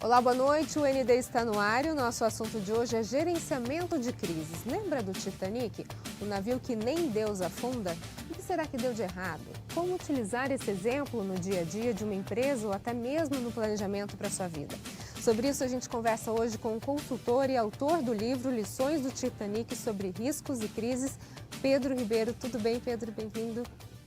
Olá, boa noite. O ND está no ar e o nosso assunto de hoje é gerenciamento de crises. Lembra do Titanic? O navio que nem Deus afunda? O que será que deu de errado? Como utilizar esse exemplo no dia a dia de uma empresa ou até mesmo no planejamento para a sua vida? Sobre isso a gente conversa hoje com o consultor e autor do livro Lições do Titanic sobre riscos e crises, Pedro Ribeiro. Tudo bem, Pedro? Bem-vindo.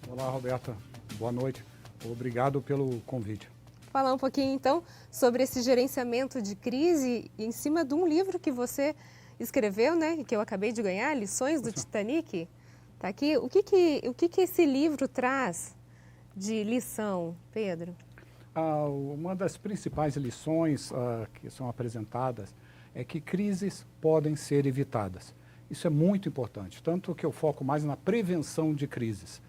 Olá, Roberta. Boa noite. Obrigado pelo convite. Falar um pouquinho, então, sobre esse gerenciamento de crise em cima de um livro que você escreveu, né, que eu acabei de ganhar, Lições do Titanic. Tá aqui. O que esse livro traz de lição, Pedro? Uma das principais lições que são apresentadas é que crises podem ser evitadas. Isso é muito importante, tanto que eu foco mais na prevenção de crises,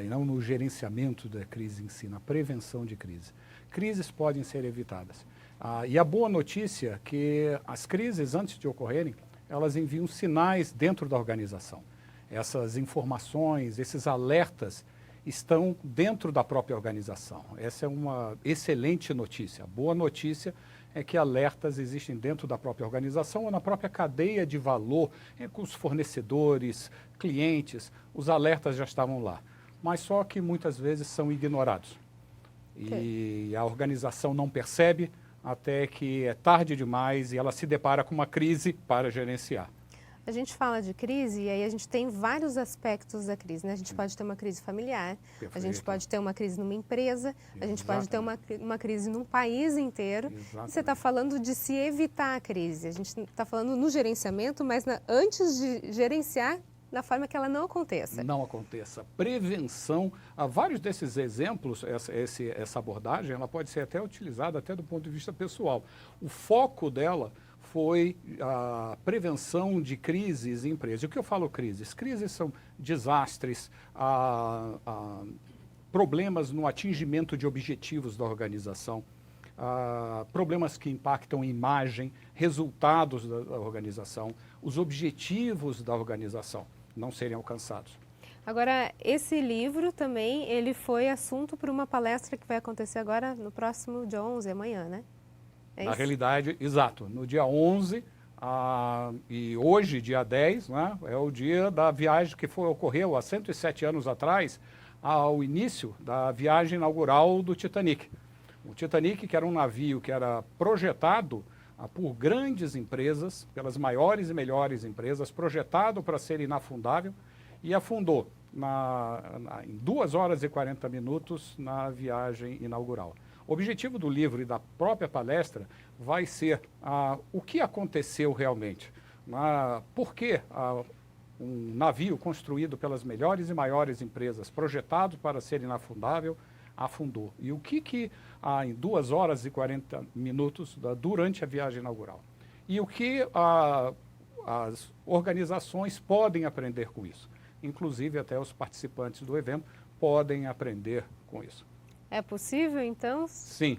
e não no gerenciamento da crise em si, na prevenção de crise. Crises podem ser evitadas. E a boa notícia é que as crises, antes de ocorrerem, elas enviam sinais dentro da organização. Essas informações, esses alertas estão dentro da própria organização. Essa é uma excelente notícia. A boa notícia é que alertas existem dentro da própria organização ou na própria cadeia de valor, com os fornecedores, clientes, os alertas já estavam lá. Mas só que muitas vezes são ignorados. E a organização não percebe até que é tarde demais e ela se depara com uma crise para gerenciar. A gente fala de crise e aí a gente tem vários aspectos da crise, né? A gente pode ter uma crise familiar, a gente pode ter uma crise numa empresa, a gente pode ter uma crise num país inteiro. E você está falando de se evitar a crise. A gente está falando no gerenciamento, mas antes de gerenciar, da forma que ela não aconteça. Não aconteça. Prevenção, há vários desses exemplos, essa abordagem, ela pode ser até utilizada até do ponto de vista pessoal. O foco dela foi a prevenção de crises em empresas. E o que eu falo crises? Crises são desastres, problemas no atingimento de objetivos da organização, problemas que impactam imagem, resultados da organização, os objetivos da organização não serem alcançados. Agora, esse livro também, ele foi assunto para uma palestra que vai acontecer agora no próximo dia 11, amanhã, né? Na realidade, exato, no dia 11 e hoje, dia 10, né, é o dia da viagem que ocorreu há 107 anos atrás, ao início da viagem inaugural do Titanic. O Titanic, que era um navio que era projetado por grandes empresas, pelas maiores e melhores empresas, projetado para ser inafundável, e afundou em 2 horas e 40 minutos na viagem inaugural. O objetivo do livro e da própria palestra vai ser o que aconteceu realmente. Por que um navio construído pelas melhores e maiores empresas, projetado para ser inafundável, afundou? E o que em 2 horas e 40 minutos durante a viagem inaugural? E o que as organizaçõões podem aprender com isso? Inclusive até os participantes do evento podem aprender com isso. É possível, então? Sim.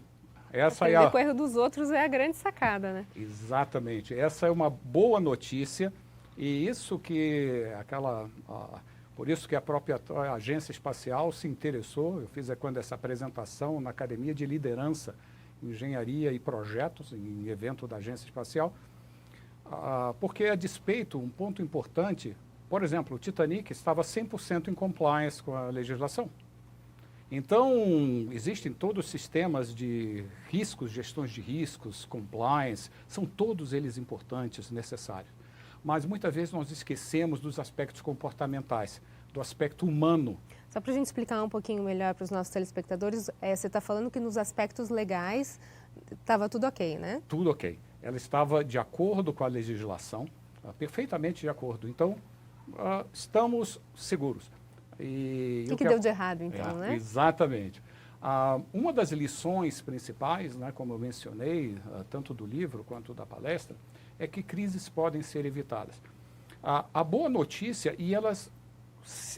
Aprender com o erro dos outros é a grande sacada, né? Exatamente. Essa é uma boa notícia e isso que por isso que a própria agência espacial se interessou. Eu fiz quando essa apresentação na Academia de Liderança, Engenharia e Projetos, em evento da agência espacial, porque a despeito, um ponto importante, por exemplo, o Titanic estava 100% em compliance com a legislação. Então, existem todos os sistemas de riscos, gestões de riscos, compliance, são todos eles importantes, necessários. Mas muitas vezes nós esquecemos dos aspectos comportamentais, do aspecto humano. Só para a gente explicar um pouquinho melhor para os nossos telespectadores, você está falando que nos aspectos legais estava tudo ok, né? Tudo ok. Ela estava de acordo com a legislação, perfeitamente de acordo. Então, estamos seguros. E o que deu de errado, então, né? Exatamente. Uma das lições principais, né, como eu mencionei, tanto do livro quanto da palestra, é que crises podem ser evitadas. A boa notícia, e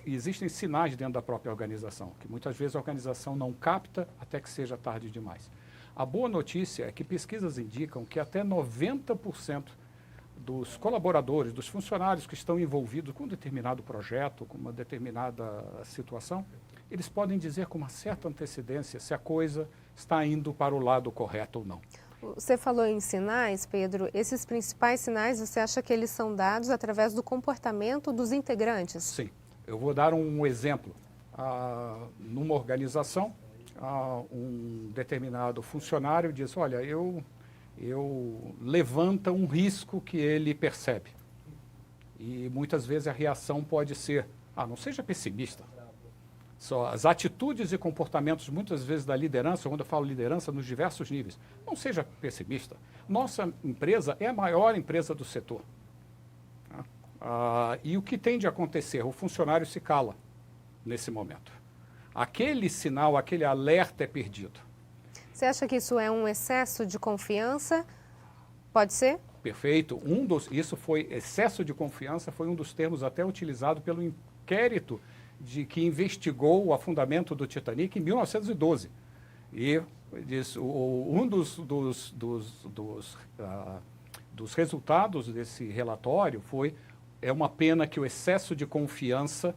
existem sinais dentro da própria organização, que muitas vezes a organização não capta até que seja tarde demais. A boa notícia é que pesquisas indicam que até 90% dos colaboradores, dos funcionários que estão envolvidos com um determinado projeto, com uma determinada situação, eles podem dizer com uma certa antecedência se a coisa está indo para o lado correto ou não. Você falou em sinais, Pedro. Esses principais sinais, você acha que eles são dados através do comportamento dos integrantes? Sim. Eu vou dar um exemplo. Numa organização, um determinado funcionário diz, olha, eu levanta um risco que ele percebe. E muitas vezes a reação pode ser, não seja pessimista. Só as atitudes e comportamentos, muitas vezes, da liderança, quando eu falo liderança, nos diversos níveis, não seja pessimista. Nossa empresa é a maior empresa do setor. E o que tem de acontecer? O funcionário se cala nesse momento. Aquele sinal, aquele alerta é perdido. Você acha que isso é um excesso de confiança? Pode ser? Perfeito. Excesso de confiança foi um dos termos até utilizado pelo inquérito que investigou o afundamento do Titanic em 1912. E um dos resultados desse relatório é uma pena que o excesso de confiança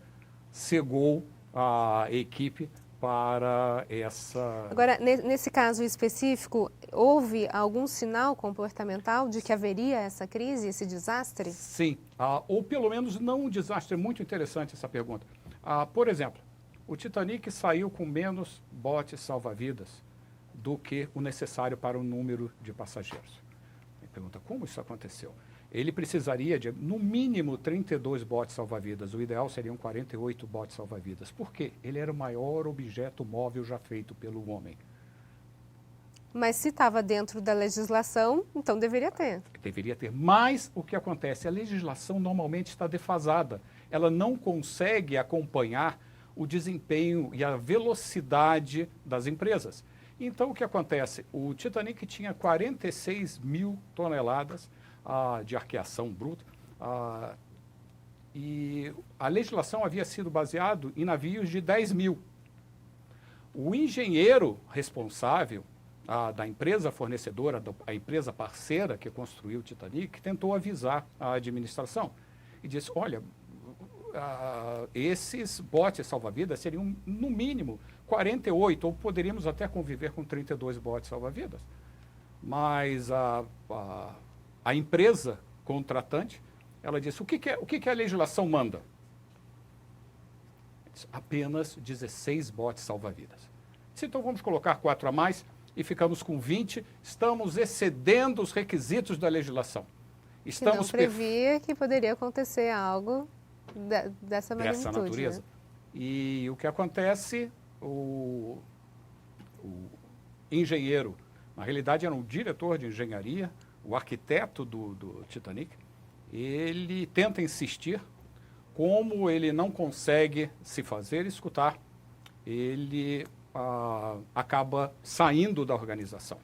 cegou a equipe para essa... Agora, nesse caso específico, houve algum sinal comportamental de que haveria essa crise, esse desastre? Sim, ou pelo menos não um desastre. É muito interessante essa pergunta. Por exemplo, o Titanic saiu com menos botes salva-vidas do que o necessário para o número de passageiros. Me pergunta, como isso aconteceu? Ele precisaria de, no mínimo, 32 botes salva-vidas. O ideal seriam 48 botes salva-vidas. Por quê? Ele era o maior objeto móvel já feito pelo homem. Mas se estava dentro da legislação, então deveria ter. Deveria ter. Mas o que acontece? A legislação normalmente está defasada. Ela não consegue acompanhar o desempenho e a velocidade das empresas. Então, o que acontece? O Titanic tinha 46 mil toneladas de arqueação bruta, e a legislação havia sido baseada em navios de 10 mil. O engenheiro responsável da empresa fornecedora, a empresa parceira que construiu o Titanic, tentou avisar a administração e disse, olha, esses botes salva-vidas seriam, no mínimo, 48, ou poderíamos até conviver com 32 botes salva-vidas. Mas a empresa contratante, ela disse, o que a legislação manda? Disse, apenas 16 botes salva-vidas. Então vamos colocar 4 a mais e ficamos com 20, estamos excedendo os requisitos da legislação. Estamos previa que poderia acontecer algo dessa magnitude. Dessa natureza. Né? E o que acontece, o engenheiro, na realidade era um diretor de engenharia, o arquiteto do Titanic, ele tenta insistir, como ele não consegue se fazer escutar, ele acaba saindo da organização.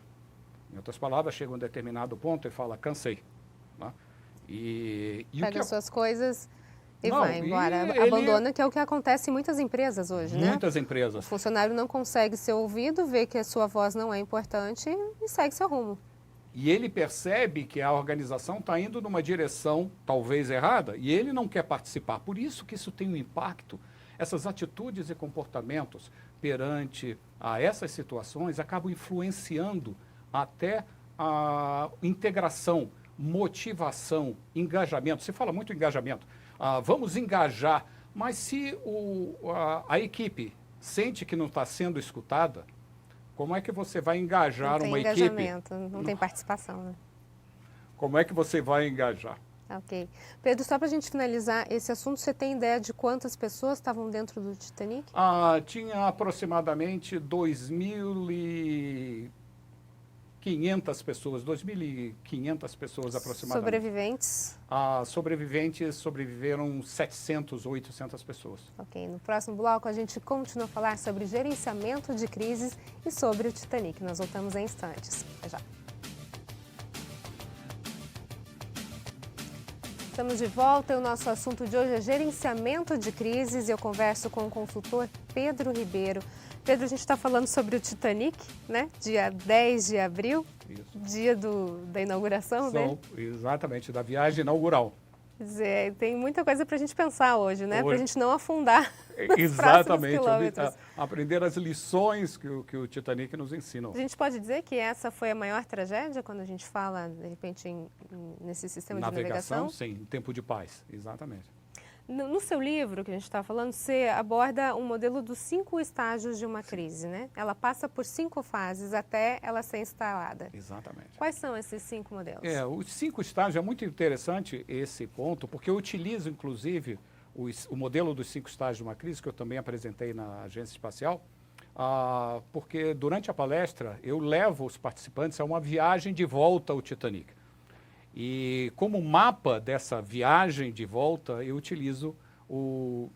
Em outras palavras, chega a um determinado ponto e fala, cansei. Né? Pega suas coisas e vai embora. Abandona, que é o que acontece em muitas empresas hoje, né? Muitas empresas. O funcionário não consegue ser ouvido, vê que a sua voz não é importante e segue seu rumo. E ele percebe que a organização está indo numa direção talvez errada e ele não quer participar. Por isso que isso tem um impacto. Essas atitudes e comportamentos perante essas situações acabam influenciando até a integração, motivação, engajamento. Se fala muito em engajamento. Vamos engajar, mas se a equipe sente que não está sendo escutada, como é que você vai engajar uma equipe? Não tem engajamento, não tem participação, né? Como é que você vai engajar? Ok. Pedro, só para a gente finalizar esse assunto, você tem ideia de quantas pessoas estavam dentro do Titanic? Tinha aproximadamente 2.500 pessoas, 2.500 pessoas aproximadamente. Sobreviventes? Sobreviventes sobreviveram 700, 800 pessoas. Ok. No próximo bloco, a gente continua a falar sobre gerenciamento de crises e sobre o Titanic. Nós voltamos em instantes. Até já. Estamos de volta e o nosso assunto de hoje é gerenciamento de crises. Eu converso com o consultor Pedro Ribeiro. Pedro, a gente está falando sobre o Titanic, né? Dia 10 de abril, isso. Dia da inauguração dele. Exatamente, da viagem inaugural. Quer dizer, tem muita coisa para a gente pensar hoje, né? Para a gente não afundar. Exatamente. aprender as lições que o Titanic nos ensinou. A gente pode dizer que essa foi a maior tragédia quando a gente fala, de repente, nesse sistema de navegação? Sim, em tempo de paz, exatamente. No seu livro, que a gente está falando, você aborda um modelo dos 5 estágios de uma crise, né? Ela passa por 5 fases até ela ser instalada. Exatamente. Quais são esses 5 modelos? Os 5 estágios, é muito interessante esse ponto, porque eu utilizo, inclusive, o modelo dos 5 estágios de uma crise, que eu também apresentei na Agência Espacial, porque durante a palestra eu levo os participantes a uma viagem de volta ao Titanic. E como mapa dessa viagem de volta, eu utilizo o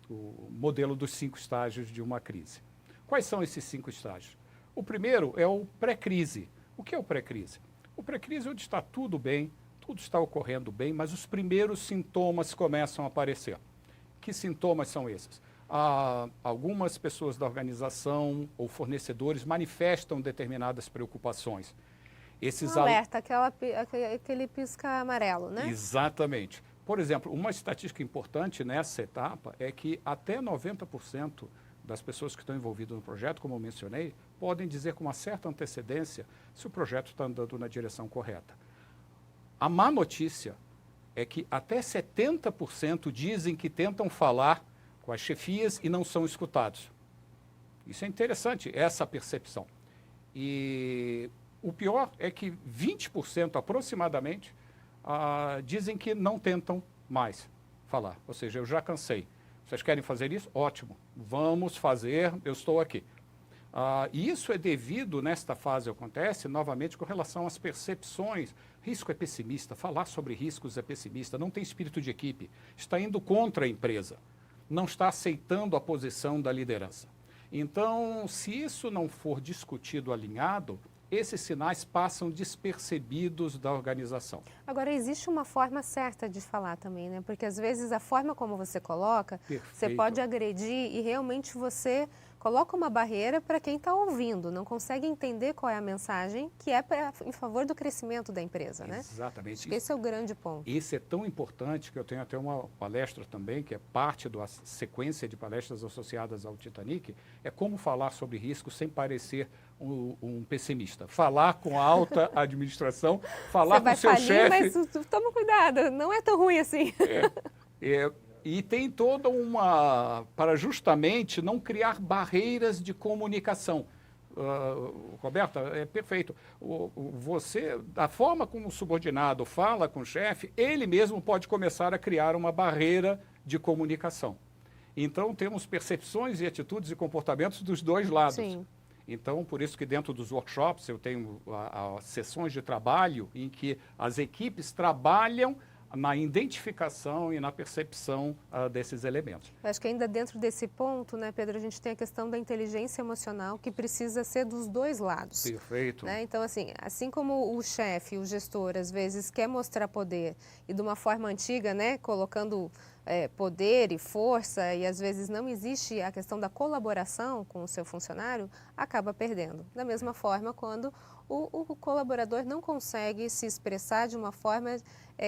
modelo dos 5 estágios de uma crise. Quais são esses 5 estágios? O primeiro é o pré-crise. O que é o pré-crise? O pré-crise é onde está tudo bem, tudo está ocorrendo bem, mas os primeiros sintomas começam a aparecer. Que sintomas são esses? Algumas pessoas da organização ou fornecedores manifestam determinadas preocupações. Um alerta, aquele pisca amarelo, né? Exatamente. Por exemplo, uma estatística importante nessa etapa é que até 90% das pessoas que estão envolvidas no projeto, como eu mencionei, podem dizer com uma certa antecedência se o projeto está andando na direção correta. A má notícia é que até 70% dizem que tentam falar com as chefias e não são escutados. Isso é interessante, essa percepção. E o pior é que 20% aproximadamente dizem que não tentam mais falar. Ou seja, eu já cansei. Vocês querem fazer isso? Ótimo. Vamos fazer, eu estou aqui. E isso é devido, nesta fase acontece, novamente, com relação às percepções. Risco é pessimista, falar sobre riscos é pessimista, não tem espírito de equipe, está indo contra a empresa, não está aceitando a posição da liderança. Então, se isso não for discutido alinhado, esses sinais passam despercebidos da organização. Agora, existe uma forma certa de falar também, né? Porque às vezes a forma como você coloca, você pode agredir e realmente você coloca uma barreira para quem está ouvindo, não consegue entender qual é a mensagem que é em favor do crescimento da empresa, né? Exatamente. Acho que esse é o grande ponto. Esse é tão importante que eu tenho até uma palestra também, que é parte da sequência de palestras associadas ao Titanic, é como falar sobre risco sem parecer um pessimista. Falar com a alta administração, falar com o seu chefe. Mas toma cuidado, não é tão ruim assim. E tem toda para justamente não criar barreiras de comunicação. Roberta, é perfeito. A forma como o subordinado fala com o chefe, ele mesmo pode começar a criar uma barreira de comunicação. Então, temos percepções e atitudes e comportamentos dos dois lados. Sim. Então, por isso que dentro dos workshops eu tenho sessões de trabalho em que as equipes trabalham na identificação e na percepção desses elementos. Eu acho que ainda dentro desse ponto, né, Pedro, a gente tem a questão da inteligência emocional que precisa ser dos dois lados. Perfeito. Né? Então, assim como o chefe, o gestor, às vezes quer mostrar poder e de uma forma antiga, né, colocando poder e força e às vezes não existe a questão da colaboração com o seu funcionário, acaba perdendo. Da mesma forma, quando o colaborador não consegue se expressar de uma forma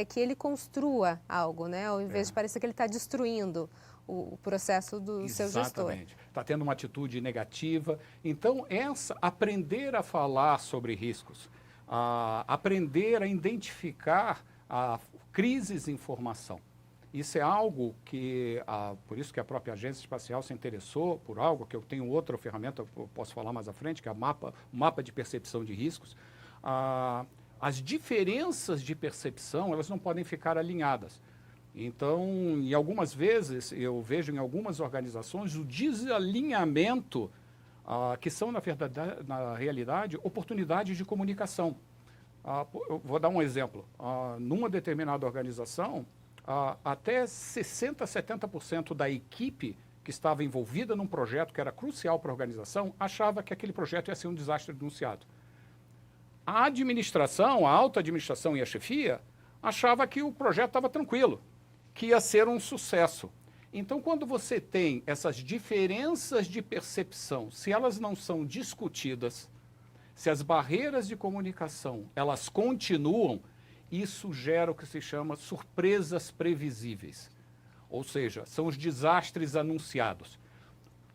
que ele construa algo, né? Ao invés de parecer que ele está destruindo o processo do seu gestor. Exatamente. Está tendo uma atitude negativa. Então, aprender a falar sobre riscos, aprender a identificar crises em informação. Isso é algo que, por isso que a própria Agência Espacial se interessou por algo, que eu tenho outra ferramenta, eu posso falar mais à frente, que é o mapa de percepção de riscos. As diferenças de percepção, elas não podem ficar alinhadas. Então, em algumas vezes, eu vejo em algumas organizações o desalinhamento, que são, na realidade, oportunidades de comunicação. Eu vou dar um exemplo. Numa determinada organização, até 60%, 70% da equipe que estava envolvida num projeto que era crucial para a organização, achava que aquele projeto ia ser um desastre anunciado. A administração, a alta administração e a chefia, achava que o projeto estava tranquilo, que ia ser um sucesso. Então, quando você tem essas diferenças de percepção, se elas não são discutidas, se as barreiras de comunicação, elas continuam, isso gera o que se chama surpresas previsíveis. Ou seja, são os desastres anunciados.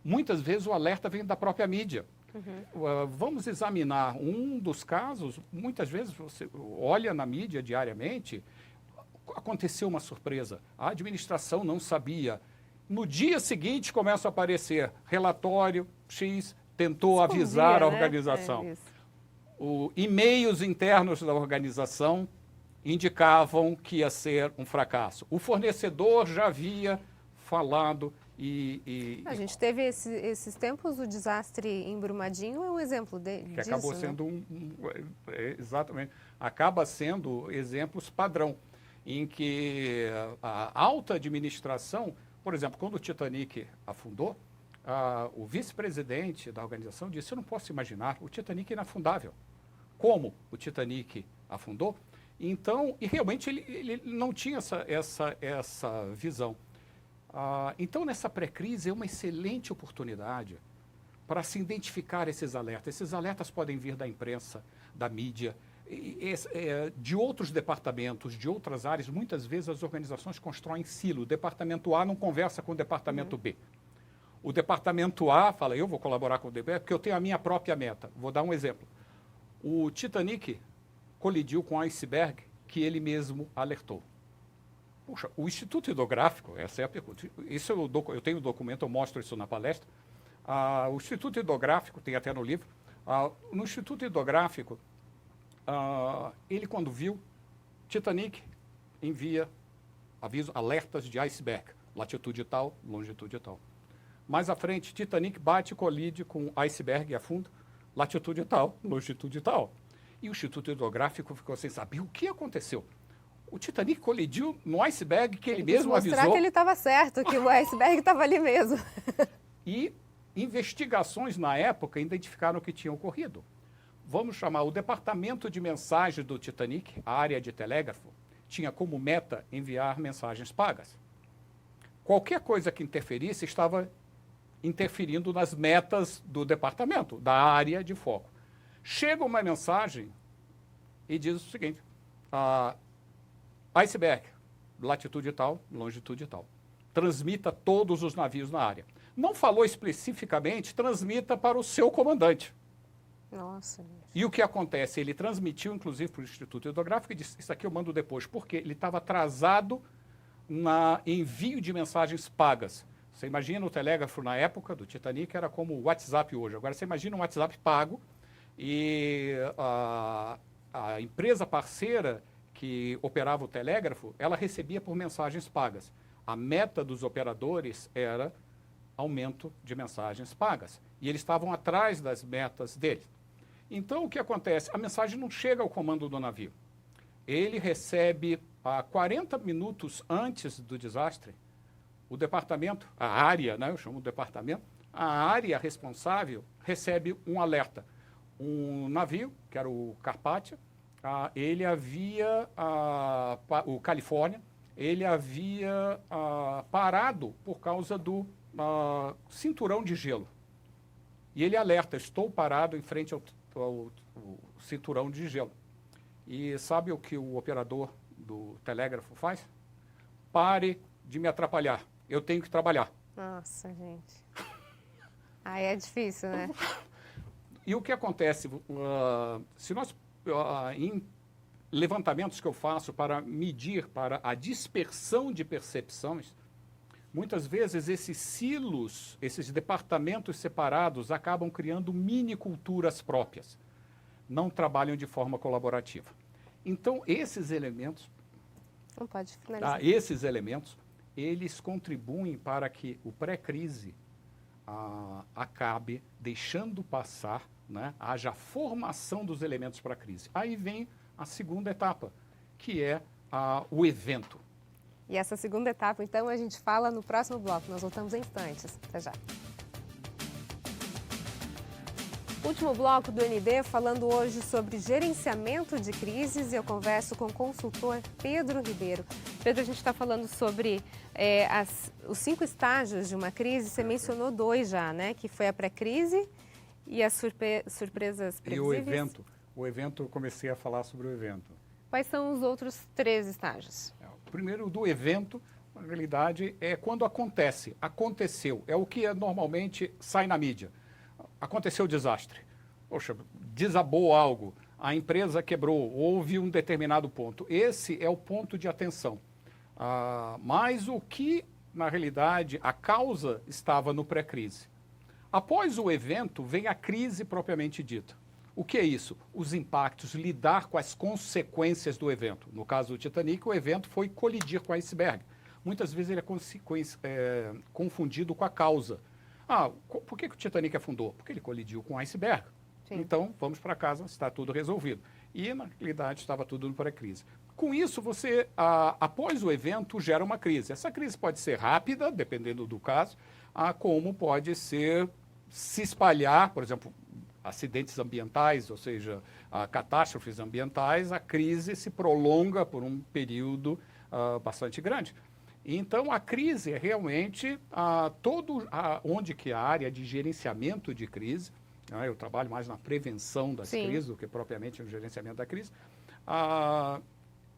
Muitas vezes o alerta vem da própria mídia. Vamos examinar um dos casos, muitas vezes você olha na mídia diariamente, aconteceu uma surpresa, a administração não sabia. No dia seguinte começa a aparecer relatório X, tentou avisar a organização. E-mails internos da organização indicavam que ia ser um fracasso. O fornecedor já havia falado a gente teve esses tempos, o desastre em Brumadinho é um exemplo disso. Que acabou sendo exatamente, acaba sendo exemplos padrão, em que a alta administração, por exemplo, quando o Titanic afundou, o vice-presidente da organização disse, eu não posso imaginar, o Titanic é inafundável. Como o Titanic afundou? Então, e realmente ele não tinha essa visão. Então, nessa pré-crise, é uma excelente oportunidade para se identificar esses alertas. Esses alertas podem vir da imprensa, da mídia, de outros departamentos, de outras áreas. Muitas vezes as organizações constroem silo. O departamento A não conversa com o departamento B. O departamento A fala, eu vou colaborar com o DB, porque eu tenho a minha própria meta. Vou dar um exemplo. O Titanic colidiu com o iceberg que ele mesmo alertou. Puxa, o Instituto Hidrográfico, essa é a pergunta. Isso eu tenho um documento, eu mostro isso na palestra. O Instituto Hidrográfico, tem até no livro, no Instituto Hidrográfico, ele quando viu, Titanic envia alertas de iceberg, latitude tal, longitude tal. Mais à frente, Titanic bate e colide com iceberg e afunda, latitude tal, longitude tal. E o Instituto Hidrográfico ficou sem saber o que aconteceu. O Titanic colidiu no iceberg que ele mesmo avisou. Mostrar que ele estava certo, que o iceberg estava ali mesmo. E investigações na época identificaram o que tinha ocorrido. Vamos chamar o departamento de mensagens do Titanic, a área de telégrafo, tinha como meta enviar mensagens pagas. Qualquer coisa que interferisse estava interferindo nas metas do departamento, da área de foco. Chega uma mensagem e diz o seguinte, iceberg, latitude tal, longitude tal. Transmita todos os navios na área. Não falou especificamente, transmita para o seu comandante. Nossa. E o que acontece? Ele transmitiu, inclusive, para o Instituto Hidrográfico e disse, isso aqui eu mando depois, porque ele estava atrasado no envio de mensagens pagas. Você imagina o telégrafo na época do Titanic, era como o WhatsApp hoje. Agora você imagina um WhatsApp pago e a empresa parceira que operava o telégrafo, ela recebia por mensagens pagas. A meta dos operadores era aumento de mensagens pagas. E eles estavam atrás das metas deles. Então, o que acontece? A mensagem não chega ao comando do navio. Ele recebe, 40 minutos antes do desastre, o departamento, a área, né, eu chamo de departamento, a área responsável recebe um alerta. Um navio, que era o Carpathia, ele havia, o Califórnia, ele havia parado por causa do cinturão de gelo. E ele alerta, estou parado em frente ao cinturão de gelo. E sabe o que o operador do telégrafo faz? Pare de me atrapalhar, eu tenho que trabalhar. Nossa, gente. Aí é difícil, né? E o que acontece? Se nós, em levantamentos que eu faço para medir para a dispersão de percepções, muitas vezes esses silos, esses departamentos separados acabam criando mini culturas próprias. Não trabalham de forma colaborativa. Então, esses elementos, não pode finalizar. Esses elementos, eles contribuem para que o pré-crise acabe deixando passar, né, haja formação dos elementos para a crise. Aí vem a segunda etapa, que é o evento. E essa segunda etapa, então, a gente fala no próximo bloco. Nós voltamos em instantes. Até já. Último bloco do ND, falando hoje sobre gerenciamento de crises, e eu converso com o consultor Pedro Ribeiro. Pedro, a gente está falando sobre os 5 estágios de uma crise. Você mencionou 2 já, né? Que foi a pré-crise e as surpresas previsíveis. E o evento, eu comecei a falar sobre o evento. Quais são os outros 3 estágios? O primeiro, do evento, na realidade, é quando acontece. Aconteceu. É o que normalmente sai na mídia. Aconteceu o desastre. Poxa, desabou algo. A empresa quebrou. Houve um determinado ponto. Esse é o ponto de atenção. Mas o que, na realidade, a causa estava no pré-crise. Após o evento, vem a crise propriamente dita. O que é isso? Os impactos, lidar com as consequências do evento. No caso do Titanic, o evento foi colidir com o iceberg. Muitas vezes ele é confundido com a causa. Por que o Titanic afundou? Porque ele colidiu com o iceberg. Sim. Então, vamos para casa, está tudo resolvido. E, na realidade, estava tudo no pré-crise. Com isso, você, após o evento, gera uma crise. Essa crise pode ser rápida, dependendo do caso, como pode ser se espalhar, por exemplo, acidentes ambientais, ou seja, catástrofes ambientais, a crise se prolonga por um período bastante grande. Então, a crise é realmente onde que a área de gerenciamento de crise, eu trabalho mais na prevenção das crises do que propriamente no gerenciamento da crise,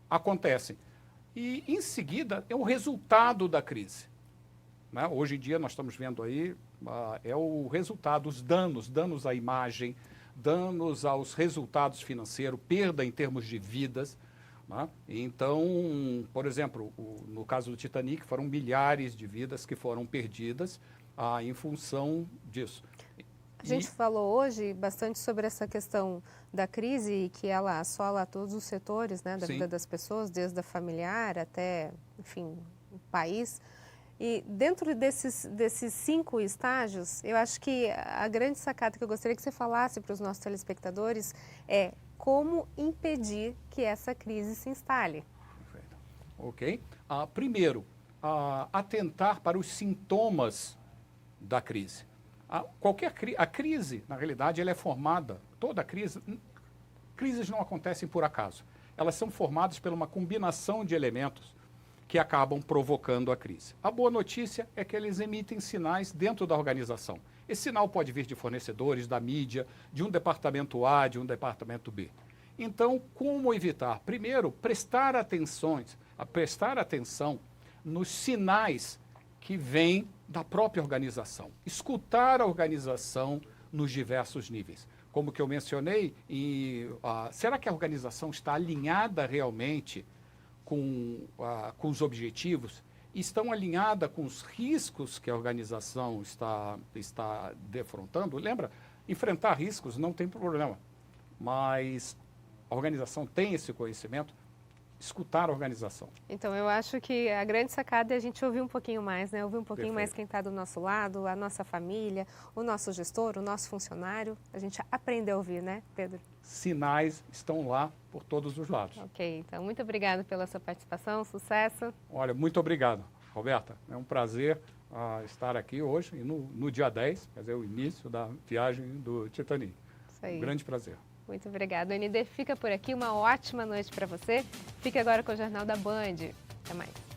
acontecem. E, em seguida, é o resultado da crise. Né? Hoje em dia, nós estamos vendo aí, é o resultado, os danos à imagem, danos aos resultados financeiros, perda em termos de vidas. Né? Então, por exemplo, no caso do Titanic, foram milhares de vidas que foram perdidas em função disso. A gente falou hoje bastante sobre essa questão da crise e que ela assola todos os setores, né, da vida das pessoas, desde a familiar até, enfim, o país. E dentro desses 5 estágios, eu acho que a grande sacada que eu gostaria que você falasse para os nossos telespectadores é como impedir que essa crise se instale. Perfeito. Ok. Primeiro, atentar para os sintomas da crise. A crise, na realidade, ela é formada, toda crises não acontecem por acaso. Elas são formadas por uma combinação de elementos que acabam provocando a crise. A boa notícia é que eles emitem sinais dentro da organização. Esse sinal pode vir de fornecedores, da mídia, de um departamento A, de um departamento B. Então, como evitar? Primeiro, prestar atenção nos sinais que vêm da própria organização. Escutar a organização nos diversos níveis. Como que eu mencionei, será que a organização está alinhada realmente com os objetivos? Estão alinhada com os riscos que a organização está defrontando? Lembra, enfrentar riscos não tem problema, mas a organização tem esse conhecimento. Escutar a organização. Então, eu acho que a grande sacada é a gente ouvir um pouquinho mais, né? Ouvir um pouquinho mais quem está do nosso lado, a nossa família, o nosso gestor, o nosso funcionário. A gente aprende a ouvir, né, Pedro? Sinais estão lá por todos os lados. Ok, então muito obrigada pela sua participação, sucesso. Olha, muito obrigado, Roberta. É um prazer estar aqui hoje e no dia 10, quer dizer, o início da viagem do Titanic. Isso aí. Um grande prazer. Muito obrigada. O ND fica por aqui. Uma ótima noite para você. Fique agora com o Jornal da Band. Até mais.